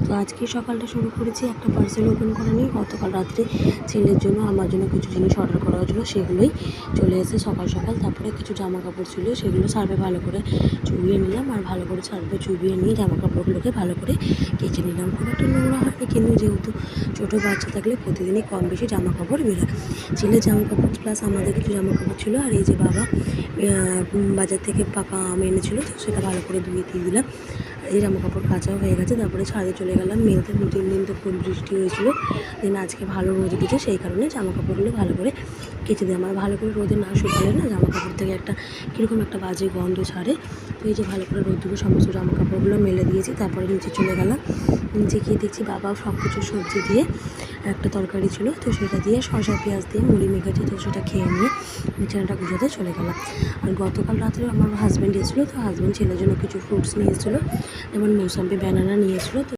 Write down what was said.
তো আজকে সকালটা শুরু করেছি একটা পার্সেল ওপেন করা নিয়ে। গতকাল রাত্রে ছেলের জন্য আমার জন্য কিছু জিনিস অর্ডার করা হয়েছিলো, সেগুলোই চলে এসে সকাল সকাল। তারপরে কিছু জামা কাপড় ছিল, সেগুলো সার্ফে ভালো করে চুবিয়ে নিলাম, আর ভালো করে সার্ফে চুবিয়ে নিয়ে জামা কাপড়গুলোকে ভালো করে কেচে নিলাম। খুব একটা নোংরা হয়নি, কিন্তু যেহেতু ছোটো বাচ্চা থাকলে প্রতিদিনই কম বেশি জামা কাপড় বেরোয়। ছেলের জামা কাপড় প্লাস আমাদের কিছু জামা কাপড় ছিল। আর এই যে বাবা বাজার থেকে পাকা আম এনেছিলো, তো সেটা ভালো করে ধুয়ে দিয়ে দিলাম। এই জামা কাপড় কাচাও হয়ে গেছে। তারপরে ছাদে চলে গেলাম মেলতে। 2-3 দিন তো খুব বৃষ্টি হয়েছিল, দিন আজকে ভালো রোদ উঠেছে, সেই কারণে জামা কাপড়গুলো ভালো করে কেচে দিই। আমার ভালো করে রোদে না শুকালে না জামা কাপড় থেকে একটা কীরকম একটা বাজে গন্ধ ছাড়ে। তো এই যে ভালো করে রোদ্দুরে সমস্ত জামা কাপড়গুলো মেলে দিয়েছি। তারপরে নিচে চলে গেলাম। নিচে গিয়ে দেখছি বাবা সব কিছু সবজি দিয়ে একটা তরকারি ছিল, তো সেটা দিয়ে শসা পেঁয়াজ দিয়ে মুড়ি মেখেছে, তো সেটা খেয়ে নিয়ে বিছানাটা গুছোতে চলে গেলাম। আর গতকাল রাত্রে আমার হাজব্যান্ড এসেছিলো, তো হাজব্যান্ড ছেলের জন্য কিছু ফ্রুটস নিয়ে এসেছিলো, যেমন মৌসাম্বি ব্যানানা নিয়ে এসেছিলো। তো